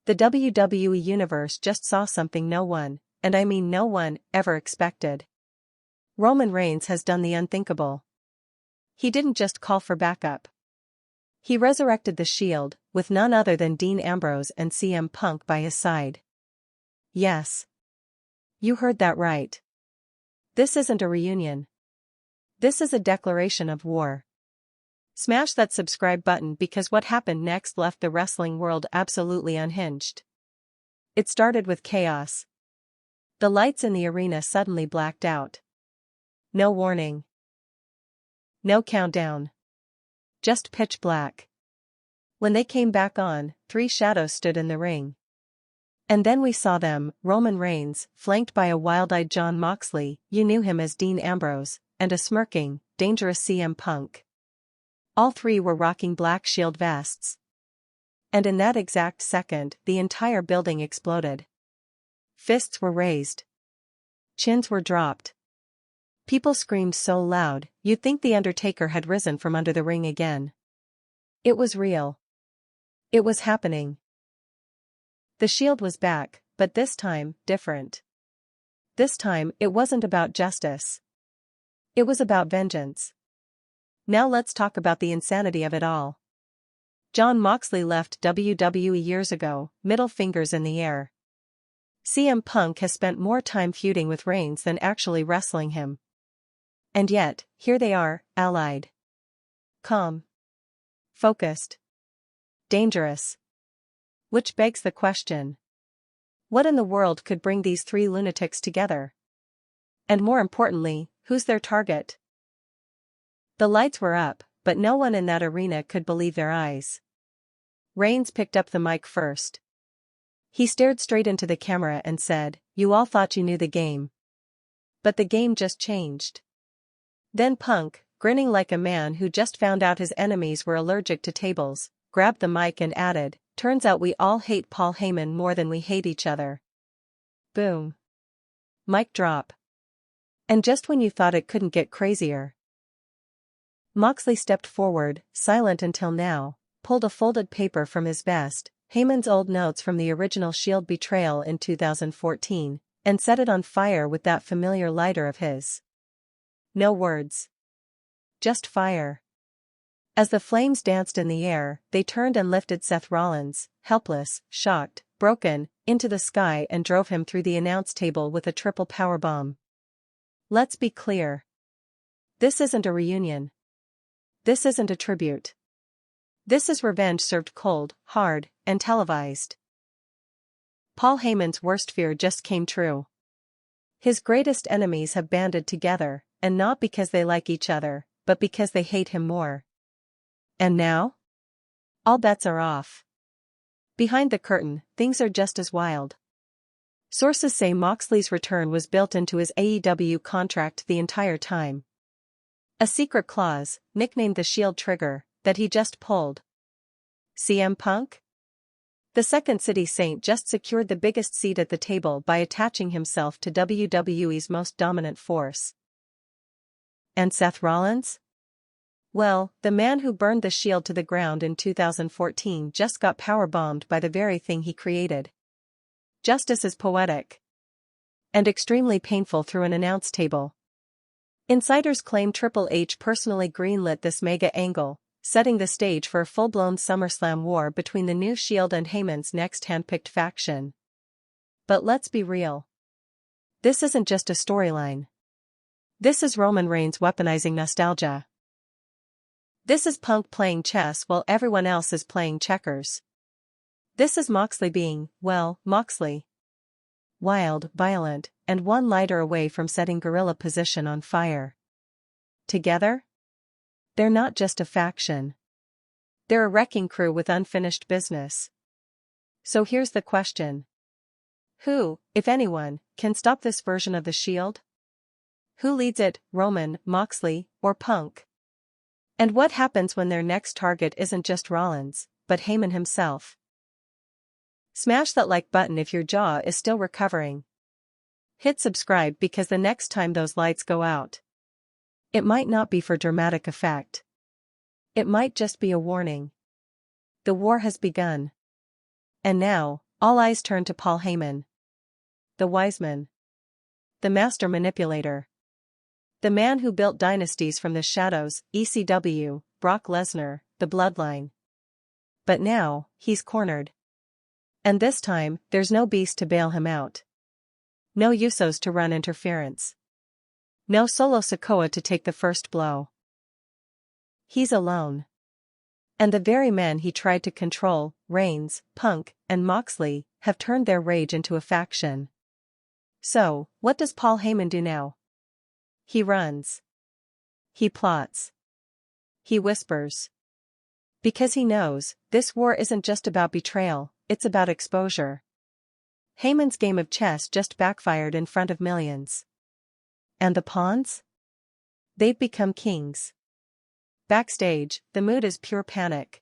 The WWE Universe just saw something no one, and I mean no one, ever expected. Roman Reigns has done the unthinkable. He didn't just call for backup. He resurrected the Shield, with none other than Dean Ambrose and CM Punk by his side. Yes. You heard that right. This isn't a reunion. This is a declaration of war. Smash that subscribe button because what happened next left the wrestling world absolutely unhinged. It started with chaos. The lights in the arena suddenly blacked out. No warning. No countdown. Just pitch black. When they came back on, three shadows stood in the ring. And then we saw them, Roman Reigns, flanked by a wild-eyed Jon Moxley, you knew him as Dean Ambrose, and a smirking, dangerous CM Punk. All three were rocking black Shield vests. And in that exact second, the entire building exploded. Fists were raised. Chins were dropped. People screamed so loud, you'd think the Undertaker had risen from under the ring again. It was real. It was happening. The Shield was back, but this time, different. This time, it wasn't about justice. It was about vengeance. Now let's talk about the insanity of it all. Jon Moxley left WWE years ago, middle fingers in the air. CM Punk has spent more time feuding with Reigns than actually wrestling him. And yet, here they are, allied. Calm. Focused. Dangerous. Which begs the question. What in the world could bring these three lunatics together? And more importantly, who's their target? The lights were up, but no one in that arena could believe their eyes. Reigns picked up the mic first. He stared straight into the camera and said, "You all thought you knew the game. But the game just changed." Then Punk, grinning like a man who just found out his enemies were allergic to tables, grabbed the mic and added, "Turns out we all hate Paul Heyman more than we hate each other." Boom. Mic drop. And just when you thought it couldn't get crazier. Moxley stepped forward, silent until now, pulled a folded paper from his vest, Heyman's old notes from the original Shield betrayal in 2014, and set it on fire with that familiar lighter of his. No words. Just fire. As the flames danced in the air, they turned and lifted Seth Rollins, helpless, shocked, broken, into the sky and drove him through the announce table with a triple powerbomb. Let's be clear. This isn't a reunion. This isn't a tribute. This is revenge served cold, hard, and televised. Paul Heyman's worst fear just came true. His greatest enemies have banded together, and not because they like each other, but because they hate him more. And now? All bets are off. Behind the curtain, things are just as wild. Sources say Moxley's return was built into his AEW contract the entire time. A secret clause, nicknamed the Shield Trigger, that he just pulled. CM Punk? The Second City Saint just secured the biggest seat at the table by attaching himself to WWE's most dominant force. And Seth Rollins? Well, the man who burned the Shield to the ground in 2014 just got powerbombed by the very thing he created. Justice is poetic. And extremely painful through an announce table. Insiders claim Triple H personally greenlit this mega angle, setting the stage for a full-blown SummerSlam war between the new Shield and Heyman's next handpicked faction. But let's be real. This isn't just a storyline. This is Roman Reigns weaponizing nostalgia. This is Punk playing chess while everyone else is playing checkers. This is Moxley being, well, Moxley. Wild, violent, and one lighter away from setting Gorilla Position on fire. Together? They're not just a faction. They're a wrecking crew with unfinished business. So here's the question. Who, if anyone, can stop this version of the Shield? Who leads it, Roman, Moxley, or Punk? And what happens when their next target isn't just Rollins, but Heyman himself? Smash that like button if your jaw is still recovering. Hit subscribe because the next time those lights go out, it might not be for dramatic effect. It might just be a warning. The war has begun. And now, All eyes turn to Paul Heyman. The wise man. The master manipulator. The man who built dynasties from the shadows, ECW, Brock Lesnar, the bloodline. But now, he's cornered. And this time, there's no beast to bail him out. No Usos to run interference. No Solo Sikoa to take the first blow. He's alone. And the very men he tried to control, Reigns, Punk, and Moxley, have turned their rage into a faction. So, what does Paul Heyman do now? He runs. He plots. He whispers. Because he knows, this war isn't just about betrayal, it's about exposure. Heyman's game of chess just backfired in front of millions. And the pawns? They've become kings. Backstage, the mood is pure panic.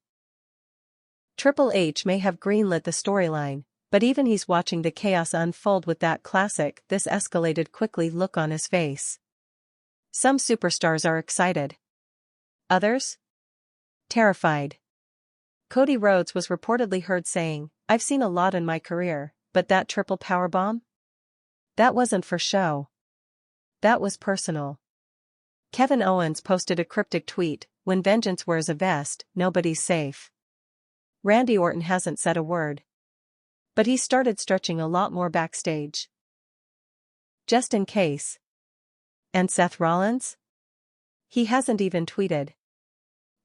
Triple H may have greenlit the storyline, but even he's watching the chaos unfold with that classic "this escalated quickly" look on his face. Some superstars are excited. Others? Terrified. Cody Rhodes was reportedly heard saying, "I've seen a lot in my career, but that triple powerbomb? That wasn't for show. That was personal." Kevin Owens posted a cryptic tweet, "When vengeance wears a vest, nobody's safe." Randy Orton hasn't said a word. But he started stretching a lot more backstage. Just in case. And Seth Rollins? He hasn't even tweeted.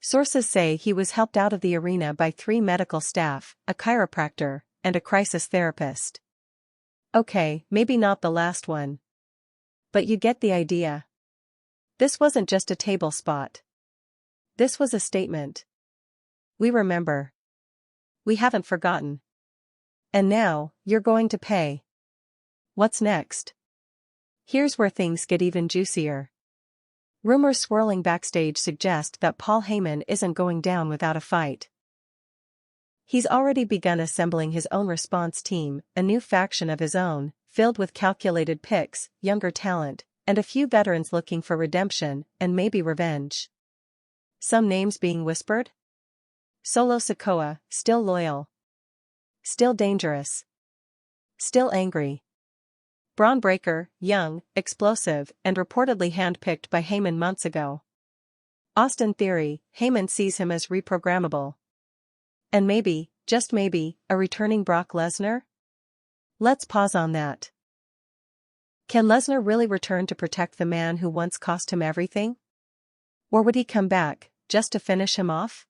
Sources say he was helped out of the arena by 3 medical staff, a chiropractor, and a crisis therapist. Okay, maybe not the last one. But you get the idea. This wasn't just a table spot. This was a statement. We remember. We haven't forgotten. And now, you're going to pay. What's next? Here's where things get even juicier. Rumors swirling backstage suggest that Paul Heyman isn't going down without a fight. He's already begun assembling his own response team, a new faction of his own, filled with calculated picks, younger talent, and a few veterans looking for redemption, and maybe revenge. Some names being whispered? Solo Sikoa, still loyal. Still dangerous. Still angry. Braun Breaker, young, explosive, and reportedly handpicked by Heyman months ago. Austin Theory, Heyman sees him as reprogrammable. And maybe, just maybe, a returning Brock Lesnar? Let's pause on that. Can Lesnar really return to protect the man who once cost him everything? Or would he come back, just to finish him off?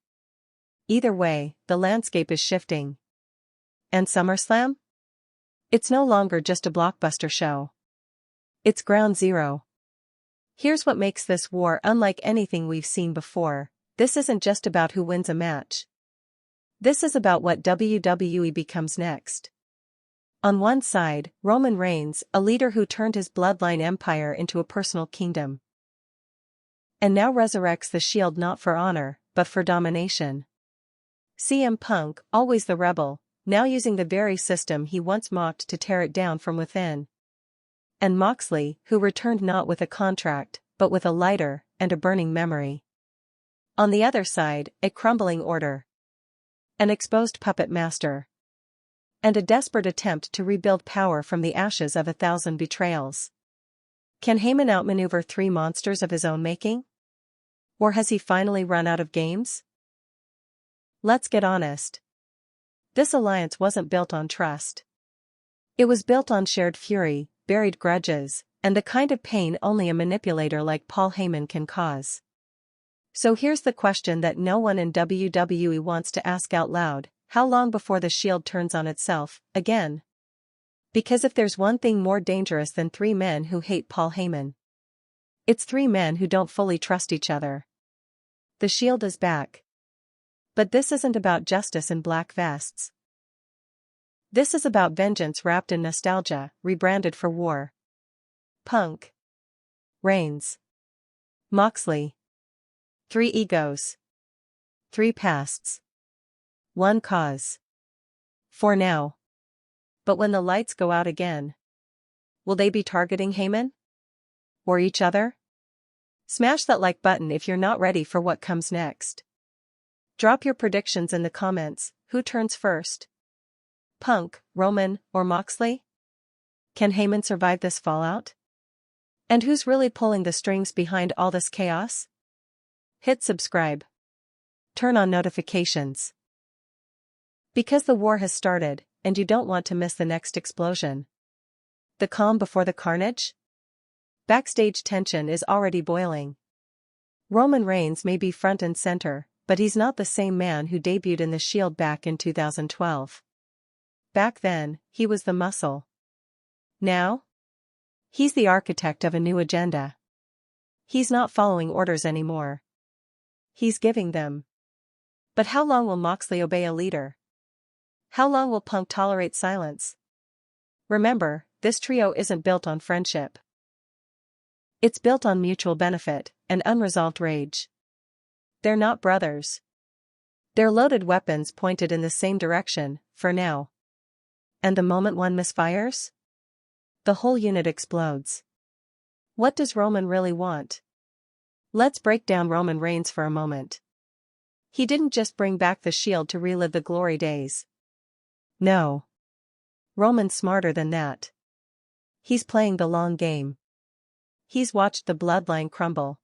Either way, the landscape is shifting. And SummerSlam? It's no longer just a blockbuster show. It's ground zero. Here's what makes this war unlike anything we've seen before: this isn't just about who wins a match. This is about what WWE becomes next. On one side, Roman Reigns, a leader who turned his bloodline empire into a personal kingdom. And now resurrects the Shield not for honor, but for domination. CM Punk, always the rebel, now using the very system he once mocked to tear it down from within. And Moxley, who returned not with a contract, but with a lighter and a burning memory. On the other side, a crumbling order. An exposed puppet master. And a desperate attempt to rebuild power from the ashes of 1,000 betrayals. Can Heyman outmaneuver 3 monsters of his own making? Or has he finally run out of games? Let's get honest. This alliance wasn't built on trust. It was built on shared fury, buried grudges, and the kind of pain only a manipulator like Paul Heyman can cause. So here's the question that no one in WWE wants to ask out loud: how long before the Shield turns on itself, again? Because if there's one thing more dangerous than 3 men who hate Paul Heyman, it's 3 men who don't fully trust each other. The Shield is back. But this isn't about justice in black vests. This is about vengeance wrapped in nostalgia, rebranded for war. Punk. Reigns. Moxley. 3 egos. 3 pasts. 1 cause. For now. But when the lights go out again, will they be targeting Heyman? Or each other? Smash that like button if you're not ready for what comes next. Drop your predictions in the comments. Who turns first? Punk, Roman, or Moxley? Can Heyman survive this fallout? And who's really pulling the strings behind all this chaos? Hit subscribe. Turn on notifications. Because the war has started, and you don't want to miss the next explosion. The calm before the carnage? Backstage tension is already boiling. Roman Reigns may be front and center, but he's not the same man who debuted in the Shield back in 2012. Back then, he was the muscle. Now? He's the architect of a new agenda. He's not following orders anymore. He's giving them. But how long will Moxley obey a leader? How long will Punk tolerate silence? Remember, this trio isn't built on friendship. It's built on mutual benefit and unresolved rage. They're not brothers. They're loaded weapons pointed in the same direction, for now. And the moment one misfires? The whole unit explodes. What does Roman really want? Let's break down Roman Reigns for a moment. He didn't just bring back the Shield to relive the glory days. No. Roman's smarter than that. He's playing the long game. He's watched the bloodline crumble.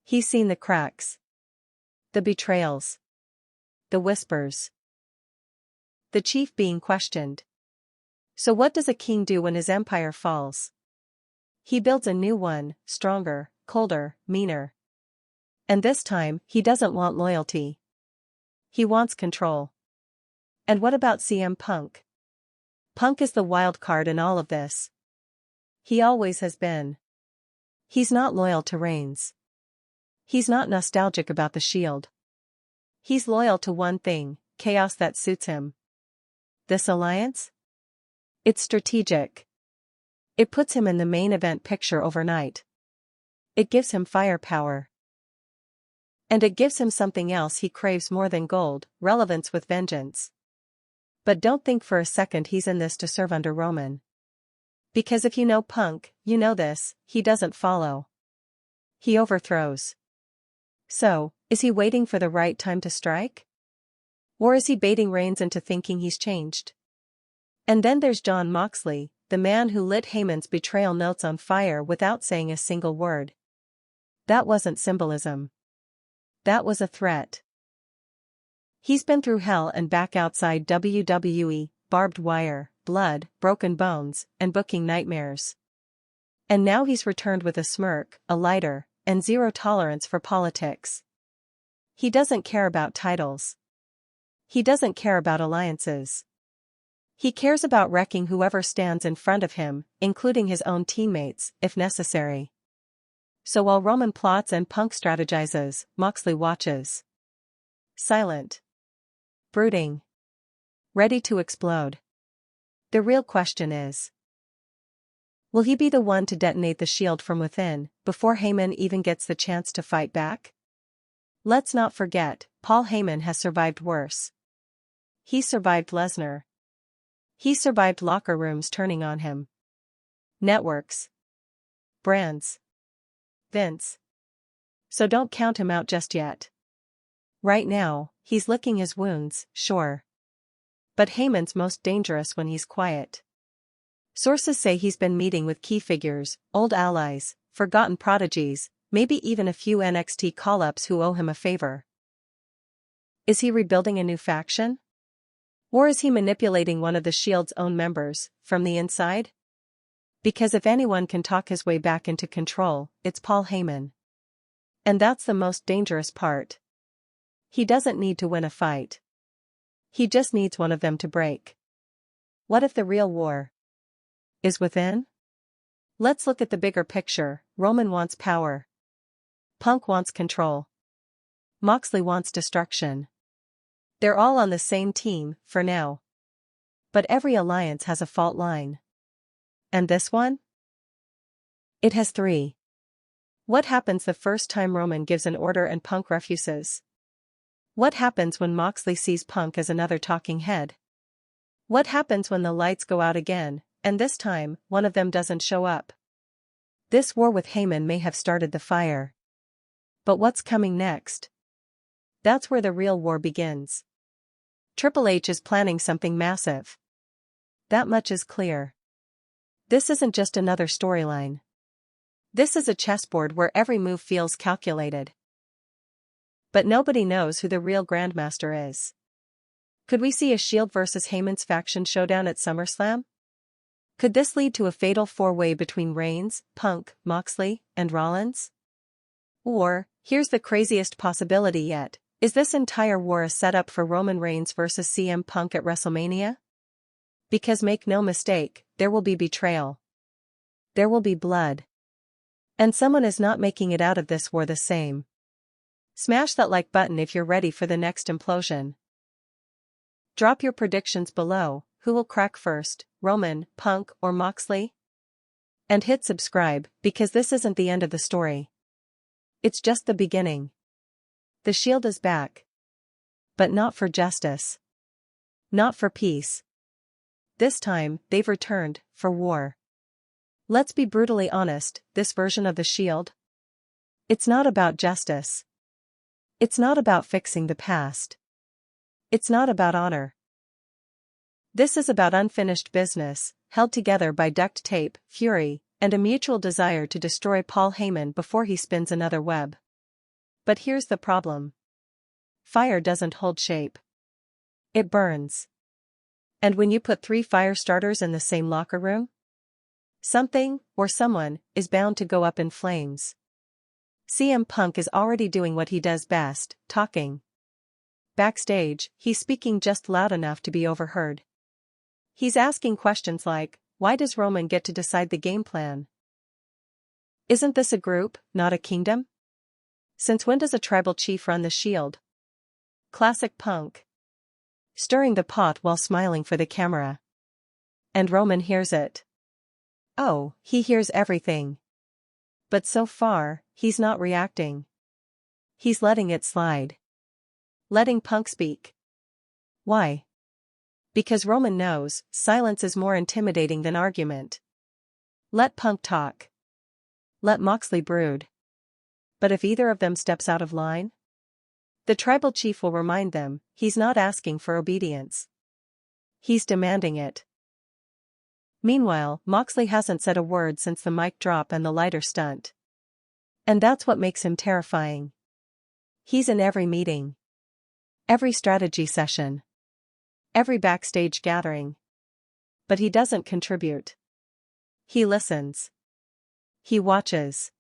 He's seen the cracks. The betrayals. The whispers. The chief being questioned. So what does a king do when his empire falls? He builds a new one, stronger, colder, meaner. And this time, he doesn't want loyalty. He wants control. And what about CM Punk? Punk is the wild card in all of this. He always has been. He's not loyal to Reigns. He's not nostalgic about the Shield. He's loyal to one thing, chaos that suits him. This alliance? It's strategic. It puts him in the main event picture overnight. It gives him firepower. And it gives him something else he craves more than gold, relevance with vengeance. But don't think for a second he's in this to serve under Roman. Because if you know Punk, you know this, he doesn't follow. He overthrows. So, is he waiting for the right time to strike? Or is he baiting Reigns into thinking he's changed? And then there's Jon Moxley, the man who lit Heyman's betrayal notes on fire without saying a single word. That wasn't symbolism. That was a threat. He's been through hell and back outside WWE, barbed wire, blood, broken bones, and booking nightmares. And now he's returned with a smirk, a lighter, and zero tolerance for politics. He doesn't care about titles. He doesn't care about alliances. He cares about wrecking whoever stands in front of him, including his own teammates, if necessary. So while Roman plots and Punk strategizes, Moxley watches. Silent. Brooding. Ready to explode. The real question is, will he be the one to detonate the Shield from within, before Heyman even gets the chance to fight back? Let's not forget, Paul Heyman has survived worse. He survived Lesnar. He survived locker rooms turning on him. Networks. Brands. Vince. So don't count him out just yet. Right now, he's licking his wounds, sure. But Heyman's most dangerous when he's quiet. Sources say he's been meeting with key figures, old allies, forgotten prodigies, maybe even a few NXT call-ups who owe him a favor. Is he rebuilding a new faction? Or is he manipulating one of the Shield's own members, from the inside? Because if anyone can talk his way back into control, it's Paul Heyman. And that's the most dangerous part. He doesn't need to win a fight. He just needs one of them to break. What if the real war is within? Let's look at the bigger picture. Roman wants power. Punk wants control. Moxley wants destruction. They're all on the same team, for now. But every alliance has a fault line. And this one? It has 3. What happens the first time Roman gives an order and Punk refuses? What happens when Moxley sees Punk as another talking head? What happens when the lights go out again, and this time, one of them doesn't show up? This war with Heyman may have started the fire. But what's coming next? That's where the real war begins. Triple H is planning something massive. That much is clear. This isn't just another storyline. This is a chessboard where every move feels calculated. But nobody knows who the real Grandmaster is. Could we see a Shield versus Heyman's faction showdown at SummerSlam? Could this lead to a fatal four-way between Reigns, Punk, Moxley, and Rollins? Or, here's the craziest possibility yet, is this entire war a setup for Roman Reigns versus CM Punk at WrestleMania? Because make no mistake, there will be betrayal. There will be blood. And someone is not making it out of this war the same. Smash that like button if you're ready for the next implosion. Drop your predictions below. Who will crack first, Roman, Punk, or Moxley? And hit subscribe, because this isn't the end of the story. It's just the beginning. The Shield is back. But not for justice. Not for peace. This time, they've returned, for war. Let's be brutally honest, this version of the Shield? It's not about justice. It's not about fixing the past. It's not about honor. This is about unfinished business, held together by duct tape, fury, and a mutual desire to destroy Paul Heyman before he spins another web. But here's the problem. Fire doesn't hold shape. It burns. And when you put 3 fire starters in the same locker room, something, or someone, is bound to go up in flames. CM Punk is already doing what he does best, talking. Backstage, he's speaking just loud enough to be overheard. He's asking questions like, why does Roman get to decide the game plan? Isn't this a group, not a kingdom? Since when does a tribal chief run the Shield? Classic Punk. Stirring the pot while smiling for the camera. And Roman hears it. Oh, he hears everything. But so far, he's not reacting. He's letting it slide. Letting Punk speak. Why? Because Roman knows, silence is more intimidating than argument. Let Punk talk. Let Moxley brood. But if either of them steps out of line? The tribal chief will remind them, he's not asking for obedience. He's demanding it. Meanwhile, Moxley hasn't said a word since the mic drop and the lighter stunt. And that's what makes him terrifying. He's in every meeting. Every strategy session. Every backstage gathering. But he doesn't contribute. He listens. He watches.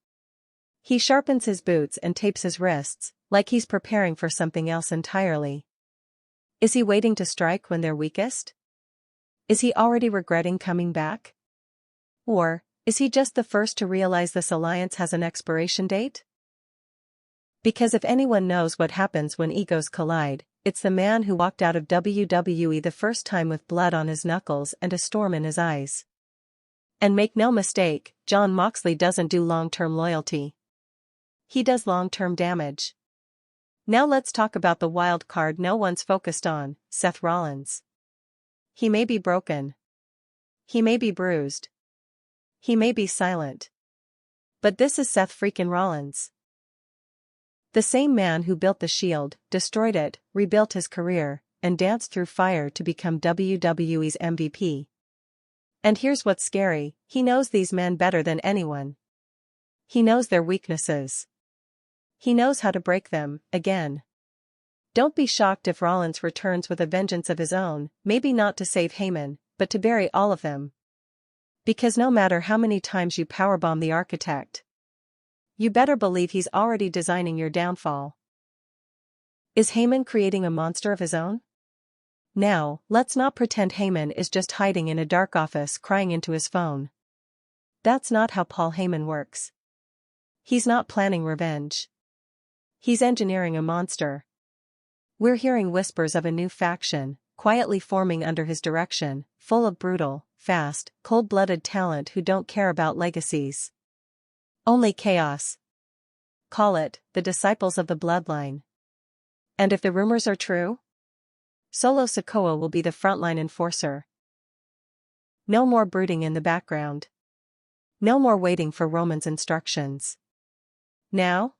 He sharpens his boots and tapes his wrists, like he's preparing for something else entirely. Is he waiting to strike when they're weakest? Is he already regretting coming back? Or, is he just the first to realize this alliance has an expiration date? Because if anyone knows what happens when egos collide, it's the man who walked out of WWE the first time with blood on his knuckles and a storm in his eyes. And make no mistake, Jon Moxley doesn't do long-term loyalty. He does long-term damage. Now let's talk about the wild card no one's focused on, Seth Rollins. He may be broken. He may be bruised. He may be silent. But this is Seth freaking Rollins. The same man who built the Shield, destroyed it, rebuilt his career, and danced through fire to become WWE's MVP. And here's what's scary, he knows these men better than anyone. He knows their weaknesses. He knows how to break them, again. Don't be shocked if Rollins returns with a vengeance of his own, maybe not to save Heyman, but to bury all of them. Because no matter how many times you powerbomb the architect, you better believe he's already designing your downfall. Is Heyman creating a monster of his own? Now, let's not pretend Heyman is just hiding in a dark office crying into his phone. That's not how Paul Heyman works. He's not planning revenge. He's engineering a monster. We're hearing whispers of a new faction, quietly forming under his direction, full of brutal, fast, cold-blooded talent who don't care about legacies. Only chaos. Call it, the disciples of the bloodline. And if the rumors are true? Solo Sikoa will be the frontline enforcer. No more brooding in the background. No more waiting for Roman's instructions. Now?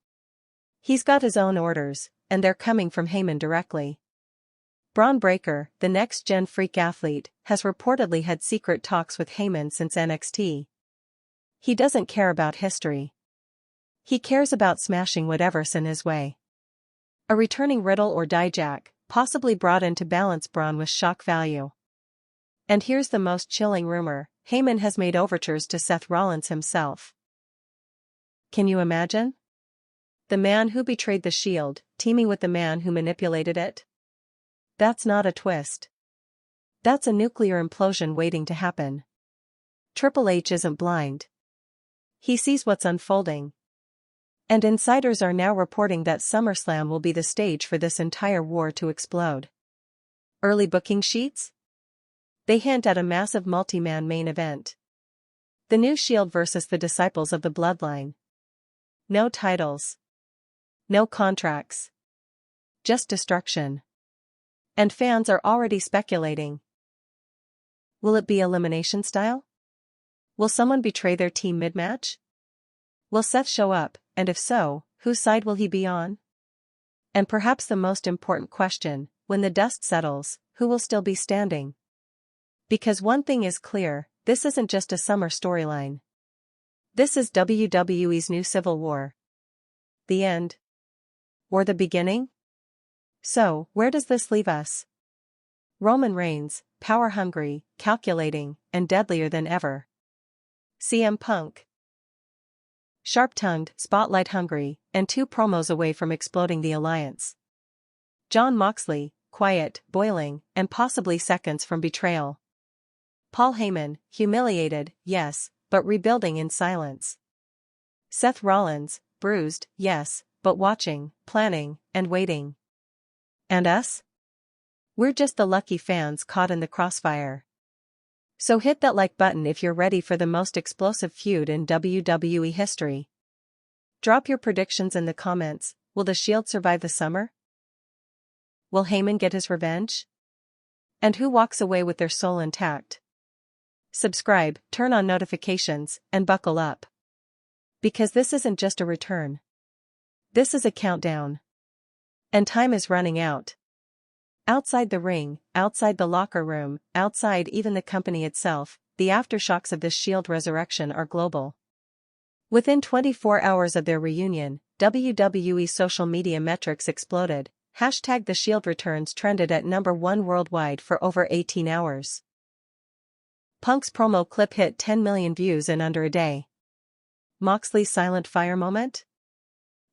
He's got his own orders, and they're coming from Heyman directly. Braun Breaker, the next-gen freak athlete, has reportedly had secret talks with Heyman since NXT. He doesn't care about history. He cares about smashing whatever's in his way. A returning Riddle or Dijak, possibly brought in to balance Braun with shock value. And here's the most chilling rumor: Heyman has made overtures to Seth Rollins himself. Can you imagine? The man who betrayed the Shield, teaming with the man who manipulated it? That's not a twist. That's a nuclear implosion waiting to happen. Triple H isn't blind. He sees what's unfolding. And insiders are now reporting that SummerSlam will be the stage for this entire war to explode. Early booking sheets? They hint at a massive multi-man main event. The new Shield versus the Disciples of the Bloodline. No titles. No contracts. Just destruction. And fans are already speculating. Will it be elimination style? Will someone betray their team mid-match? Will Seth show up, and if so, whose side will he be on? And perhaps the most important question, when the dust settles, who will still be standing? Because one thing is clear, this isn't just a summer storyline. This is WWE's new Civil War. The end? Or the beginning? So, where does this leave us? Roman Reigns, power-hungry, calculating, and deadlier than ever. CM Punk. Sharp-tongued, spotlight-hungry, and 2 promos away from exploding the alliance. Jon Moxley, quiet, boiling, and possibly seconds from betrayal. Paul Heyman, humiliated, yes, but rebuilding in silence. Seth Rollins, bruised, yes, but watching, planning, and waiting. And us? We're just the lucky fans caught in the crossfire. So hit that like button if you're ready for the most explosive feud in WWE history. Drop your predictions in the comments. Will the Shield survive the summer? Will Heyman get his revenge? And who walks away with their soul intact? Subscribe, turn on notifications, and buckle up. Because this isn't just a return. This is a countdown. And time is running out. Outside the ring, outside the locker room, outside even the company itself, the aftershocks of this Shield resurrection are global. Within 24 hours of their reunion, WWE social media metrics exploded. Hashtag The Shield Returns trended at #1 worldwide for over 18 hours. Punk's promo clip hit 10 million views in under a day. Moxley's silent fire moment?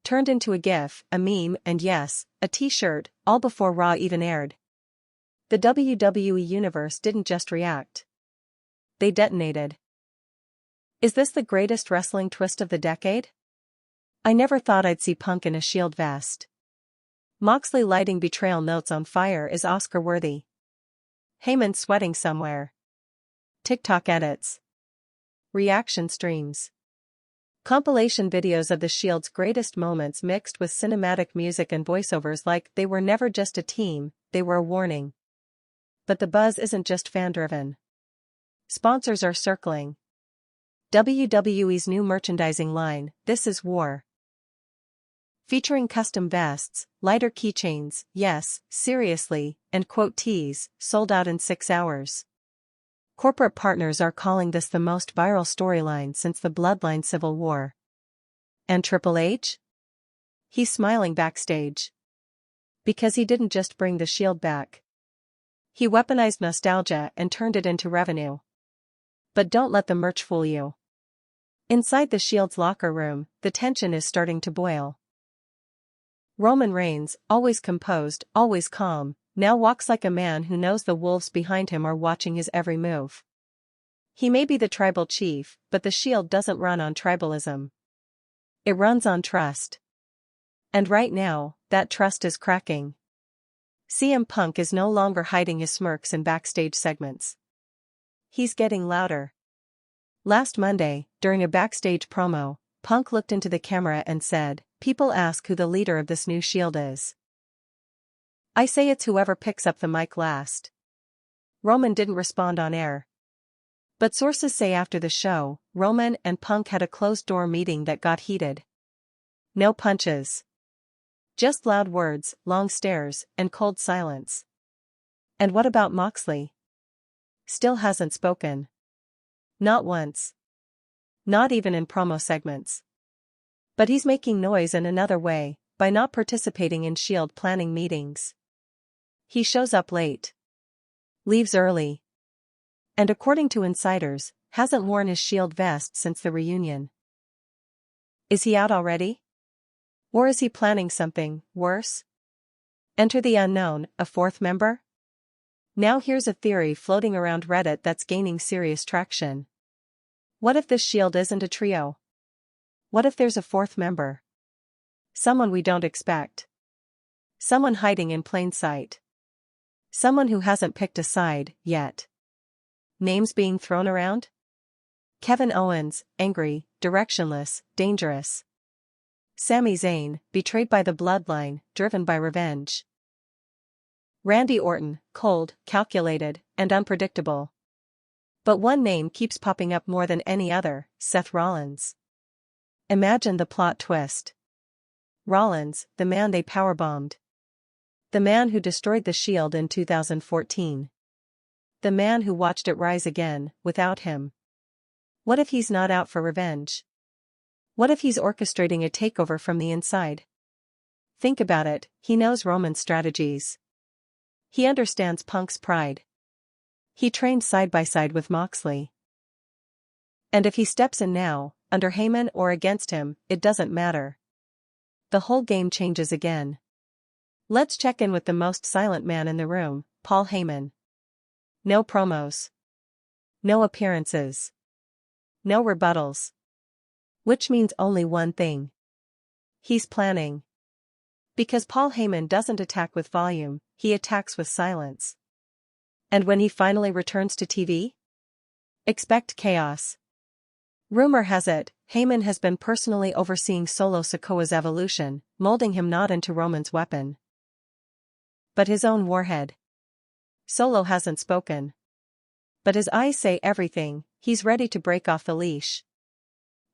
Turned into a GIF, a meme, and yes, a t-shirt, all before Raw even aired. The WWE Universe didn't just react. They detonated. Is this the greatest wrestling twist of the decade? I never thought I'd see Punk in a Shield vest. Moxley lighting betrayal notes on fire is Oscar-worthy. Heyman sweating somewhere. TikTok edits. Reaction streams. Compilation videos of the Shield's greatest moments mixed with cinematic music and voiceovers like they were never just a team, they were a warning. But the buzz isn't just fan-driven. Sponsors are circling. WWE's new merchandising line, This Is War. Featuring custom vests, lighter keychains, yes, seriously, and quote tees, sold out in 6 hours. Corporate partners are calling this the most viral storyline since the Bloodline Civil War. And Triple H? He's smiling backstage. Because he didn't just bring the Shield back. He weaponized nostalgia and turned it into revenue. But don't let the merch fool you. Inside the Shield's locker room, the tension is starting to boil. Roman Reigns, always composed, always calm, now walks like a man who knows the wolves behind him are watching his every move. He may be the tribal chief, but the Shield doesn't run on tribalism. It runs on trust. And right now, that trust is cracking. CM Punk is no longer hiding his smirks in backstage segments. He's getting louder. Last Monday, during a backstage promo, Punk looked into the camera and said, "People ask who the leader of this new Shield is. I say it's whoever picks up the mic last." Roman didn't respond on air. But sources say after the show, Roman and Punk had a closed-door meeting that got heated. No punches. Just loud words, long stares, and cold silence. And what about Moxley? Still hasn't spoken. Not once. Not even in promo segments. But he's making noise in another way, by not participating in Shield planning meetings. He shows up late. Leaves early. And according to insiders, hasn't worn his Shield vest since the reunion. Is he out already? Or is he planning something worse? Enter the unknown, a fourth member? Now here's a theory floating around Reddit that's gaining serious traction. What if this Shield isn't a trio? What if there's a fourth member? Someone we don't expect. Someone hiding in plain sight. Someone who hasn't picked a side yet. Names being thrown around? Kevin Owens, angry, directionless, dangerous. Sami Zayn, betrayed by the bloodline, driven by revenge. Randy Orton, cold, calculated, and unpredictable. But one name keeps popping up more than any other, Seth Rollins. Imagine the plot twist. Rollins, the man they powerbombed. The man who destroyed the Shield in 2014. The man who watched it rise again, without him. What if he's not out for revenge? What if he's orchestrating a takeover from the inside? Think about it, he knows Roman's strategies. He understands Punk's pride. He trained side by side with Moxley. And if he steps in now, under Heyman or against him, it doesn't matter. The whole game changes again. Let's check in with the most silent man in the room, Paul Heyman. No promos. No appearances. No rebuttals. Which means only one thing. He's planning. Because Paul Heyman doesn't attack with volume, he attacks with silence. And when he finally returns to TV? Expect chaos. Rumor has it, Heyman has been personally overseeing Solo Sikoa's evolution, molding him not into Roman's weapon, but his own warhead. Solo hasn't spoken. But his eyes say everything, he's ready to break off the leash.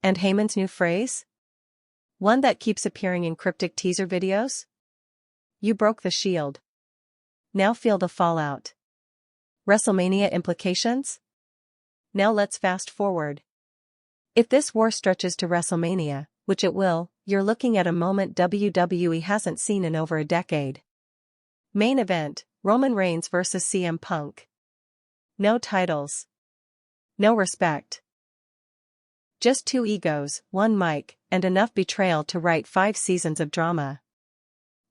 And Heyman's new phrase? One that keeps appearing in cryptic teaser videos? You broke the Shield. Now feel the fallout. WrestleMania implications? Now let's fast forward. If this war stretches to WrestleMania, which it will, you're looking at a moment WWE hasn't seen in over a decade. Main event, Roman Reigns vs. CM Punk. No titles. No respect. Just two egos, one mic, and enough betrayal to write 5 seasons of drama.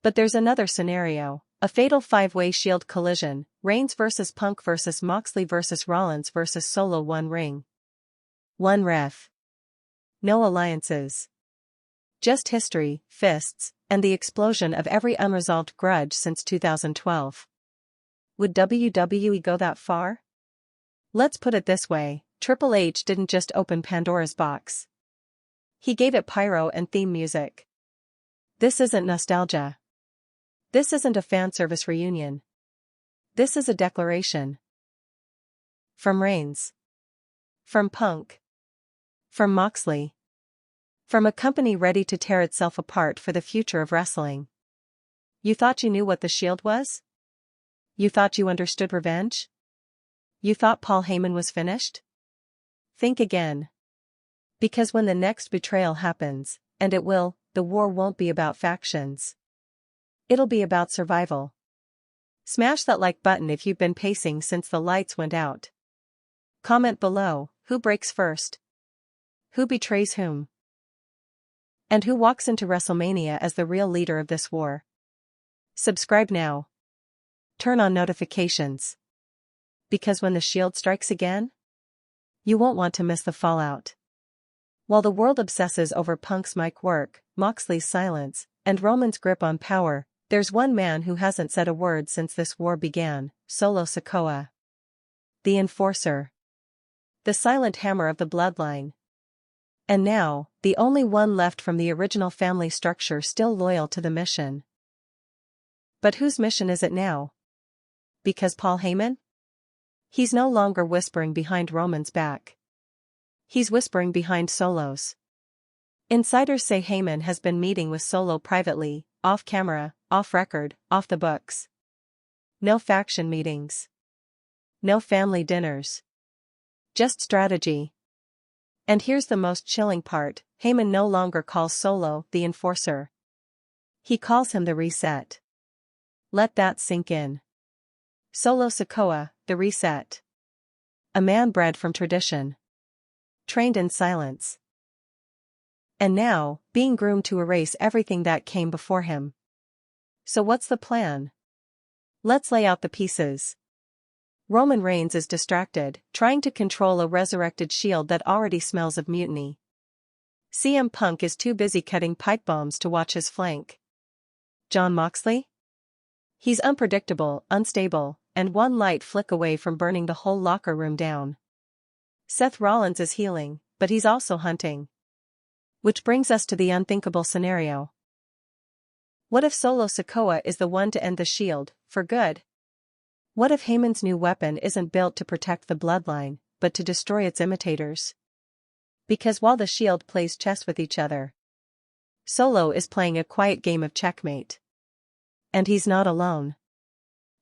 But there's another scenario, a fatal 5-way Shield collision, Reigns vs. Punk vs. Moxley vs. Rollins vs. Solo, one ring. One ref. No alliances. Just history, fists, and the explosion of every unresolved grudge since 2012. Would WWE go that far? Let's put it this way, Triple H didn't just open Pandora's box. He gave it pyro and theme music. This isn't nostalgia. This isn't a fan service reunion. This is a declaration. From Reigns. From Punk. From Moxley. From a company ready to tear itself apart for the future of wrestling. You thought you knew what the Shield was? You thought you understood revenge? You thought Paul Heyman was finished? Think again. Because when the next betrayal happens, and it will, the war won't be about factions. It'll be about survival. Smash that like button if you've been pacing since the lights went out. Comment below, who breaks first? Who betrays whom? And who walks into WrestleMania as the real leader of this war? Subscribe now. Turn on notifications. Because when the Shield strikes again, you won't want to miss the fallout. While the world obsesses over Punk's mic work, Moxley's silence, and Roman's grip on power, there's one man who hasn't said a word since this war began, Solo Sikoa. The enforcer. The silent hammer of the bloodline. And now, the only one left from the original family structure still loyal to the mission. But whose mission is it now? Because Paul Heyman? He's no longer whispering behind Roman's back. He's whispering behind Solo's. Insiders say Heyman has been meeting with Solo privately, off camera, off record, off the books. No faction meetings. No family dinners. Just strategy. And here's the most chilling part, Heyman no longer calls Solo the enforcer. He calls him the reset. Let that sink in. Solo Sikoa, the reset. A man bred from tradition. Trained in silence. And now, being groomed to erase everything that came before him. So what's the plan? Let's lay out the pieces. Roman Reigns is distracted, trying to control a resurrected Shield that already smells of mutiny. CM Punk is too busy cutting pipe bombs to watch his flank. Jon Moxley? He's unpredictable, unstable, and one light flick away from burning the whole locker room down. Seth Rollins is healing, but he's also hunting. Which brings us to the unthinkable scenario. What if Solo Sikoa is the one to end the Shield, for good? What if Heyman's new weapon isn't built to protect the bloodline, but to destroy its imitators? Because while the Shield plays chess with each other, Solo is playing a quiet game of checkmate. And he's not alone.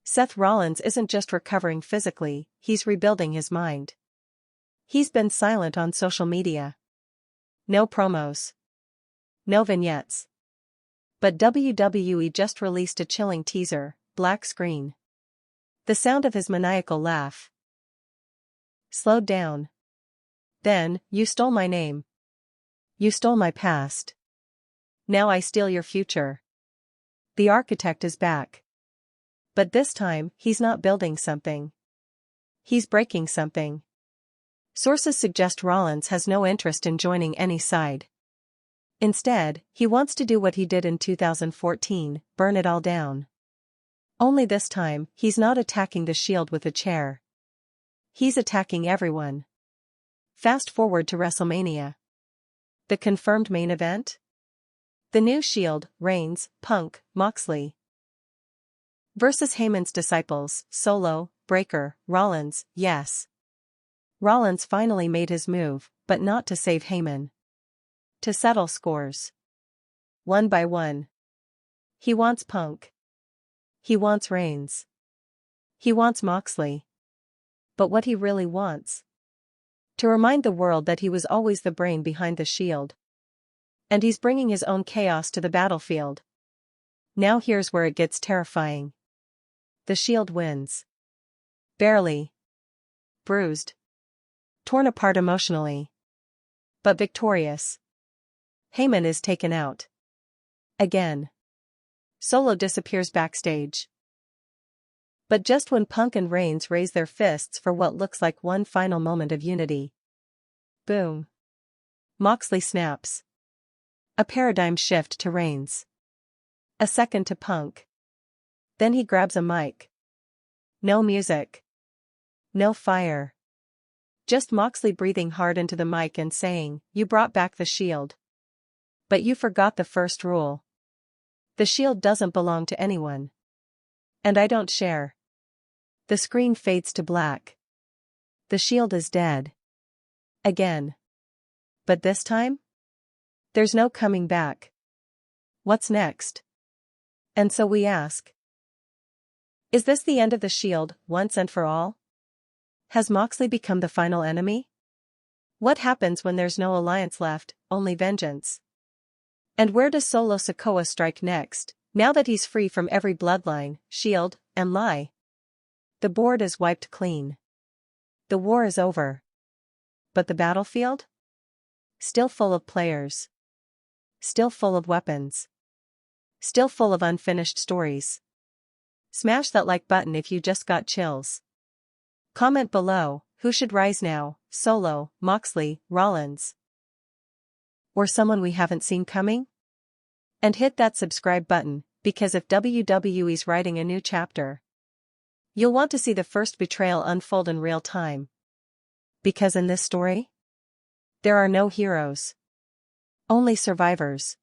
Seth Rollins isn't just recovering physically, he's rebuilding his mind. He's been silent on social media. No promos. No vignettes. But WWE just released a chilling teaser, black screen. The sound of his maniacal laugh. Slowed down. Then, you stole my name. You stole my past. Now I steal your future. The architect is back. But this time, he's not building something. He's breaking something. Sources suggest Rollins has no interest in joining any side. Instead, he wants to do what he did in 2014, burn it all down. Only this time, he's not attacking the Shield with a chair. He's attacking everyone. Fast forward to WrestleMania. The confirmed main event? The new Shield, Reigns, Punk, Moxley. Versus Heyman's disciples, Solo, Breakker, Rollins, yes. Rollins finally made his move, but not to save Heyman. To settle scores. One by one. He wants Punk. He wants Reigns. He wants Moxley. But what he really wants? To remind the world that he was always the brain behind the Shield. And he's bringing his own chaos to the battlefield. Now here's where it gets terrifying. The Shield wins. Barely. Bruised. Torn apart emotionally. But victorious. Heyman is taken out. Again. Solo disappears backstage. But just when Punk and Reigns raise their fists for what looks like one final moment of unity. Boom. Moxley snaps. A paradigm shift to Reigns. A second to Punk. Then he grabs a mic. No music. No fire. Just Moxley breathing hard into the mic and saying, "You brought back the Shield. But you forgot the first rule. The Shield doesn't belong to anyone. And I don't share." The screen fades to black. The Shield is dead. Again. But this time? There's no coming back. What's next? And so we ask. Is this the end of the Shield, once and for all? Has Moxley become the final enemy? What happens when there's no alliance left, only vengeance? And where does Solo Sikoa strike next, now that he's free from every bloodline, Shield, and lie? The board is wiped clean. The war is over. But the battlefield? Still full of players. Still full of weapons. Still full of unfinished stories. Smash that like button if you just got chills. Comment below, who should rise now, Solo, Moxley, Rollins? Or someone we haven't seen coming? And hit that subscribe button, because if WWE's writing a new chapter, you'll want to see the first betrayal unfold in real time. Because in this story, there are no heroes. Only survivors.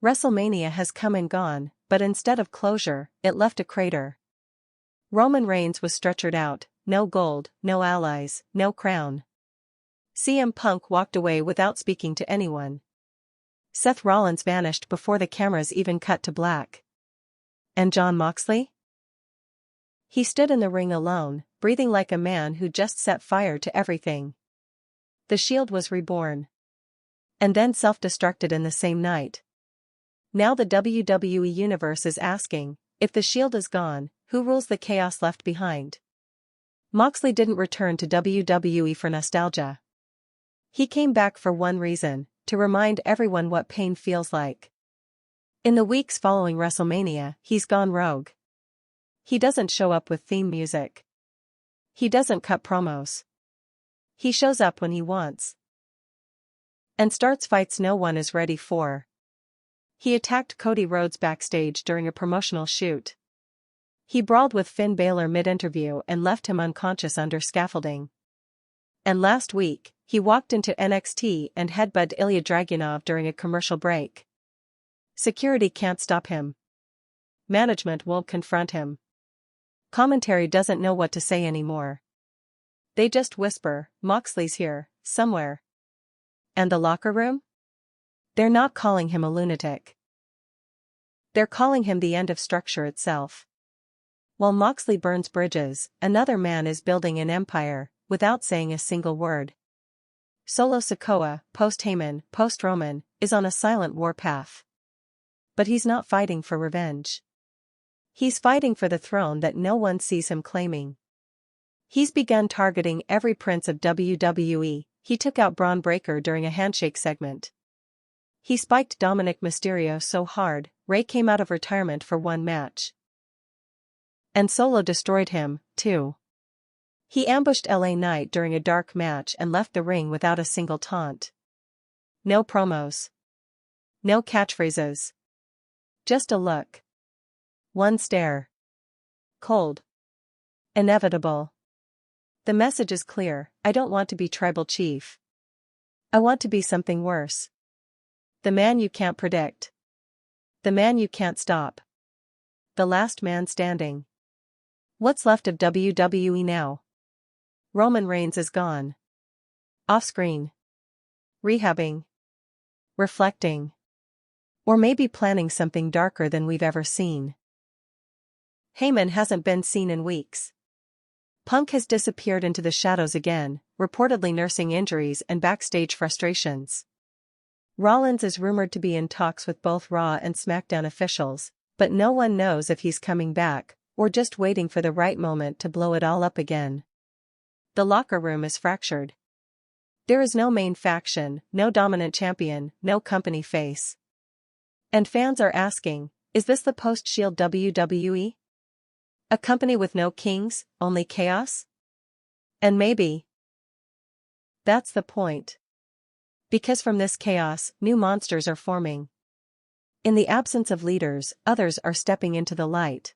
WrestleMania has come and gone, but instead of closure, it left a crater. Roman Reigns was stretchered out, no gold, no allies, no crown. CM Punk walked away without speaking to anyone. Seth Rollins vanished before the cameras even cut to black. And Jon Moxley? He stood in the ring alone, breathing like a man who just set fire to everything. The Shield was reborn. And then self-destructed in the same night. Now the WWE Universe is asking, if the Shield is gone, who rules the chaos left behind? Moxley didn't return to WWE for nostalgia. He came back for one reason, to remind everyone what pain feels like. In the weeks following WrestleMania, he's gone rogue. He doesn't show up with theme music. He doesn't cut promos. He shows up when he wants. And starts fights no one is ready for. He attacked Cody Rhodes backstage during a promotional shoot. He brawled with Finn Balor mid-interview and left him unconscious under scaffolding. And last week, he walked into NXT and headbutted Ilya Dragunov during a commercial break. Security can't stop him. Management won't confront him. Commentary doesn't know what to say anymore. They just whisper, Moxley's here, somewhere. And the locker room? They're not calling him a lunatic. They're calling him the end of structure itself. While Moxley burns bridges, another man is building an empire, without saying a single word. Solo Sikoa, post-Heyman, post-Roman, is on a silent warpath. But he's not fighting for revenge. He's fighting for the throne that no one sees him claiming. He's begun targeting every prince of WWE. He took out Braun Breaker during a handshake segment. He spiked Dominic Mysterio so hard, Ray came out of retirement for one match. And Solo destroyed him, too. He ambushed LA Knight during a dark match and left the ring without a single taunt. No promos. No catchphrases. Just a look. One stare. Cold. Inevitable. The message is clear, I don't want to be tribal chief. I want to be something worse. The man you can't predict. The man you can't stop. The last man standing. What's left of WWE now? Roman Reigns is gone. Off-screen. Rehabbing. Reflecting. Or maybe planning something darker than we've ever seen. Heyman hasn't been seen in weeks. Punk has disappeared into the shadows again, reportedly nursing injuries and backstage frustrations. Rollins is rumored to be in talks with both Raw and SmackDown officials, but no one knows if he's coming back, or just waiting for the right moment to blow it all up again. The locker room is fractured. There is no main faction, no dominant champion, no company face. And fans are asking, is this the post-Shield WWE? A company with no kings, only chaos? And maybe that's the point. Because from this chaos, new monsters are forming. In the absence of leaders, others are stepping into the light.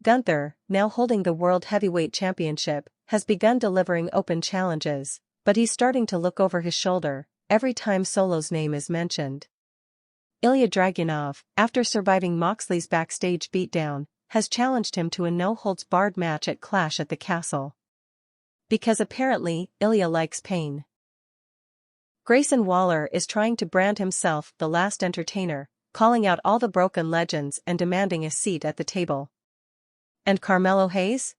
Gunther, now holding the World Heavyweight Championship, has begun delivering open challenges, but he's starting to look over his shoulder every time Solo's name is mentioned. Ilya Dragunov, after surviving Moxley's backstage beatdown, has challenged him to a no-holds-barred match at Clash at the Castle. Because apparently, Ilya likes pain. Grayson Waller is trying to brand himself the last entertainer, calling out all the broken legends and demanding a seat at the table. And Carmelo Hayes?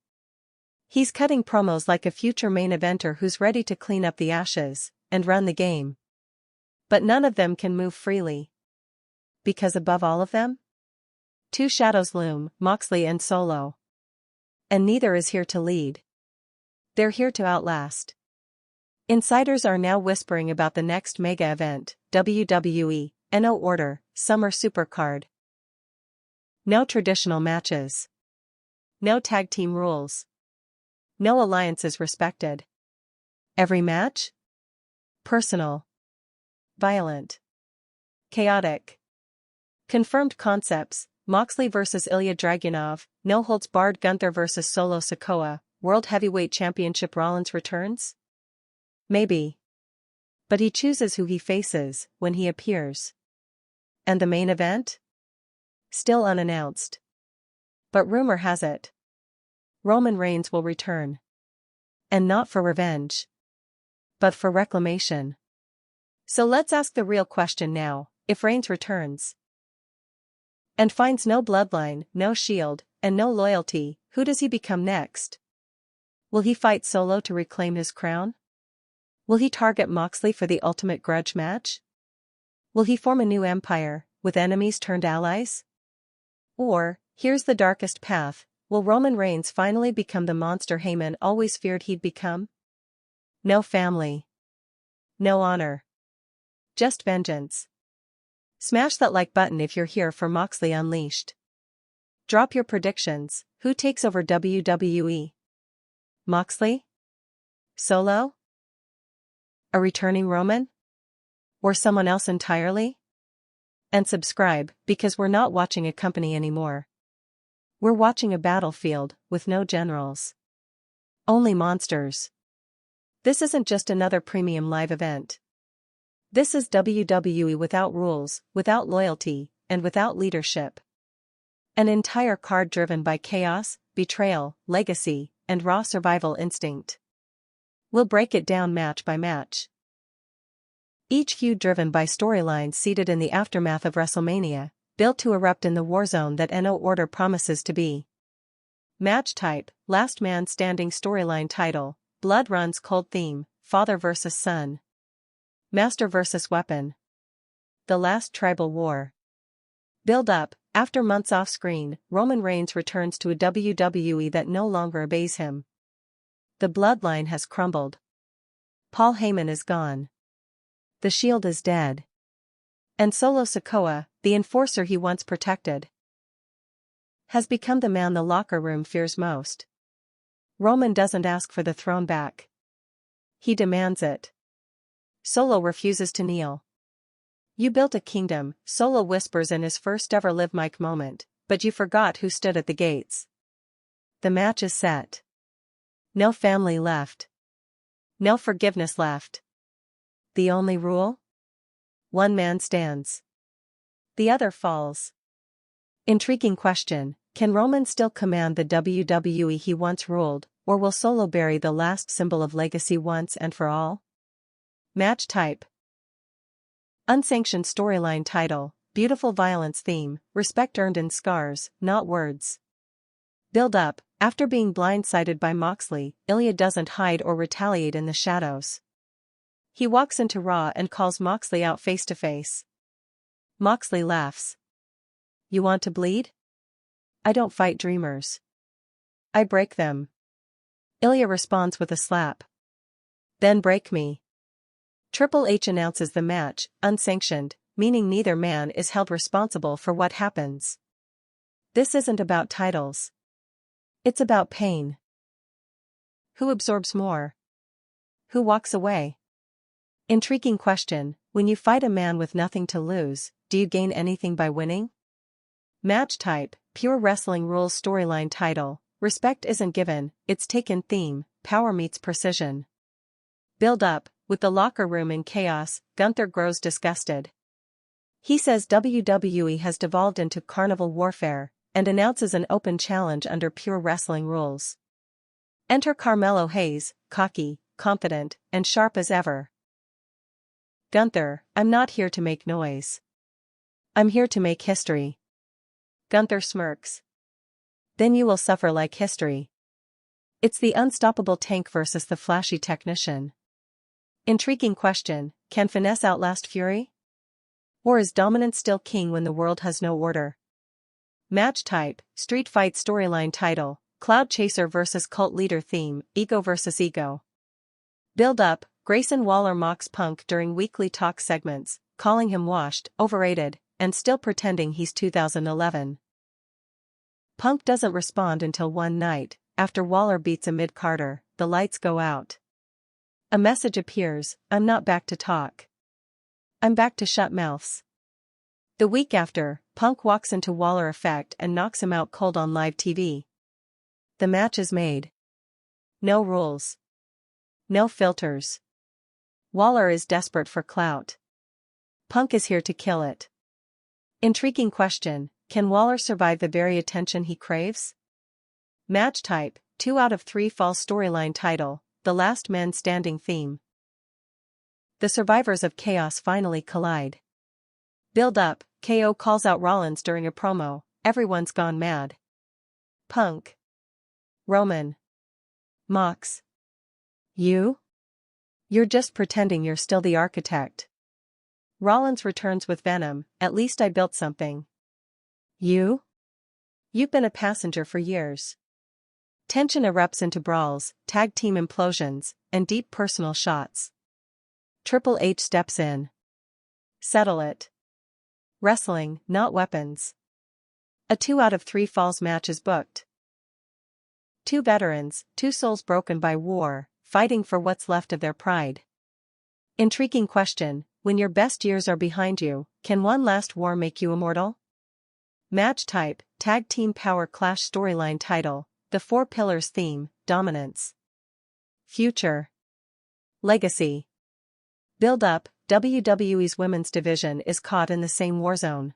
He's cutting promos like a future main eventer who's ready to clean up the ashes and run the game. But none of them can move freely. Because above all of them? Two shadows loom, Moxley and Solo. And neither is here to lead. They're here to outlast. Insiders are now whispering about the next mega event, WWE, NO Order, Summer Supercard. No traditional matches. No tag team rules. No alliances respected. Every match? Personal. Violent. Chaotic. Confirmed concepts, Moxley vs. Ilya Dragunov, no-holds-barred Gunther vs. Solo Sikoa, World Heavyweight Championship Rollins returns? Maybe. But he chooses who he faces when he appears. And the main event? Still unannounced. But rumor has it. Roman Reigns will return. And not for revenge. But for reclamation. So let's ask the real question now, if Reigns returns and finds no bloodline, no shield, and no loyalty, Who does he become next? Will he fight Solo to reclaim his crown? Will he target Moxley for the ultimate grudge match? Will he form a new empire, with enemies turned allies? Or, here's the darkest path, will Roman Reigns finally become the monster Heyman always feared he'd become? No family. No honor. Just vengeance. Smash that like button if you're here for Moxley Unleashed. Drop your predictions. Who takes over WWE? Moxley? Solo? A returning Roman? Or someone else entirely? And subscribe, because we're not watching a company anymore. We're watching a battlefield, with no generals. Only monsters. This isn't just another premium live event. This is WWE without rules, without loyalty, and without leadership. An entire card driven by chaos, betrayal, legacy, and raw survival instinct. We'll break it down match by match. Each feud driven by storylines seated in the aftermath of WrestleMania, built to erupt in the warzone that NO Order promises to be. Match type, Last Man Standing storyline title, Blood Runs Cold theme, Father vs. Son. Master vs. Weapon. The Last Tribal War. Build up, after months off-screen, Roman Reigns returns to a WWE that no longer obeys him. The bloodline has crumbled. Paul Heyman is gone. The Shield is dead. And Solo Sikoa, the enforcer he once protected, has become the man the locker room fears most. Roman doesn't ask for the throne back. He demands it. Solo refuses to kneel. You built a kingdom, Solo whispers in his first ever live mic moment, but you forgot who stood at the gates. The match is set. No family left. No forgiveness left. The only rule? One man stands. The other falls. Intriguing question, can Roman still command the WWE he once ruled, or will Solo bury the last symbol of legacy once and for all? Match type. Unsanctioned storyline title, Beautiful Violence theme, respect earned in scars, not words. Build up, after being blindsided by Moxley, Ilya doesn't hide or retaliate in the shadows. He walks into Raw and calls Moxley out face to face. Moxley laughs. You want to bleed? I don't fight dreamers. I break them. Ilya responds with a slap. Then break me. Triple H announces the match, unsanctioned, meaning neither man is held responsible for what happens. This isn't about titles. It's about pain. Who absorbs more? Who walks away? Intriguing question, when you fight a man with nothing to lose, do you gain anything by winning? Match type, Pure Wrestling Rules storyline title, Respect isn't given, it's taken theme, Power meets precision. Build up, with the locker room in chaos, Gunther grows disgusted. He says WWE has devolved into carnival warfare, and announces an open challenge under Pure Wrestling Rules. Enter Carmelo Hayes, cocky, confident, and sharp as ever. Gunther, I'm not here to make noise. I'm here to make history. Gunther smirks. Then you will suffer like history. It's the unstoppable tank versus the flashy technician. Intriguing question, can finesse outlast fury? Or is dominance still king when the world has no order? Match type, Street Fight storyline title, Cloud Chaser vs. Cult Leader theme, Ego vs. Ego. Build up, Grayson Waller mocks Punk during weekly talk segments, calling him washed, overrated, and still pretending he's 2011. Punk doesn't respond until one night, after Waller beats a mid-carder, the lights go out. A message appears, I'm not back to talk. I'm back to shut mouths. The week after, Punk walks into Waller effect and knocks him out cold on live TV. The match is made. No rules. No filters. Waller is desperate for clout. Punk is here to kill it. Intriguing question, can Waller survive the very attention he craves? Match type, 2 out of 3 fall storyline title, The Last Man Standing theme. The survivors of chaos finally collide. Build up, KO calls out Rollins during a promo, everyone's gone mad. Punk. Roman mocks. You? You're just pretending you're still the architect. Rollins returns with venom, at least I built something. You? You've been a passenger for years. Tension erupts into brawls, tag team implosions, and deep personal shots. Triple H steps in. Settle it. Wrestling, not weapons. A 2 out of 3 falls match is booked. Two veterans, two souls broken by war, fighting for what's left of their pride. Intriguing question, when your best years are behind you, can one last war make you immortal? Match type, Tag Team Power Clash storyline title, The Four Pillars theme, dominance. Future. Legacy. Build up, WWE's women's division is caught in the same war zone.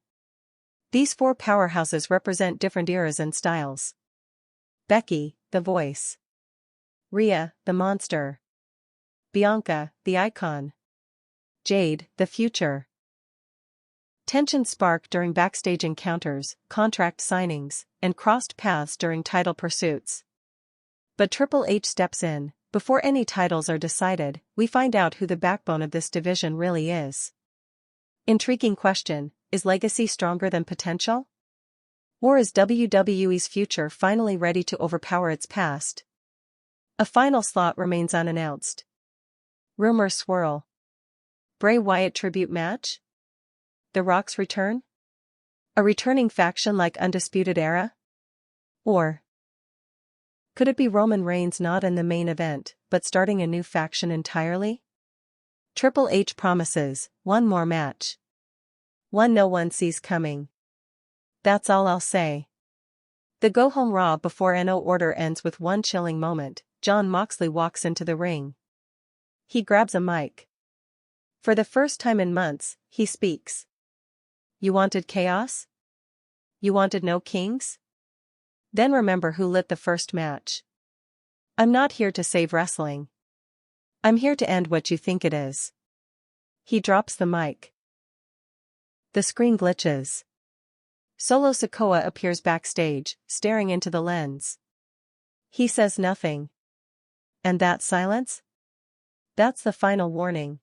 These four powerhouses represent different eras and styles. Becky, the voice. Rhea, the monster. Bianca, the icon. Jade, the future. Tensions spark during backstage encounters, contract signings, and crossed paths during title pursuits. But Triple H steps in. Before any titles are decided, we find out who the backbone of this division really is. Intriguing question, is legacy stronger than potential? Or is WWE's future finally ready to overpower its past? A final slot remains unannounced. Rumors swirl. Bray Wyatt tribute match? The Rock's return? A returning faction like Undisputed Era? Or could it be Roman Reigns not in the main event, but starting a new faction entirely? Triple H promises, one more match. One no one sees coming. That's all I'll say. The go-home Raw before NO Order ends with one chilling moment. Jon Moxley walks into the ring. He grabs a mic. For the first time in months, he speaks. You wanted chaos? You wanted no kings? Then remember who lit the first match. I'm not here to save wrestling. I'm here to end what you think it is. He drops the mic. The screen glitches. Solo Sikoa appears backstage, staring into the lens. He says nothing. And that silence? That's the final warning.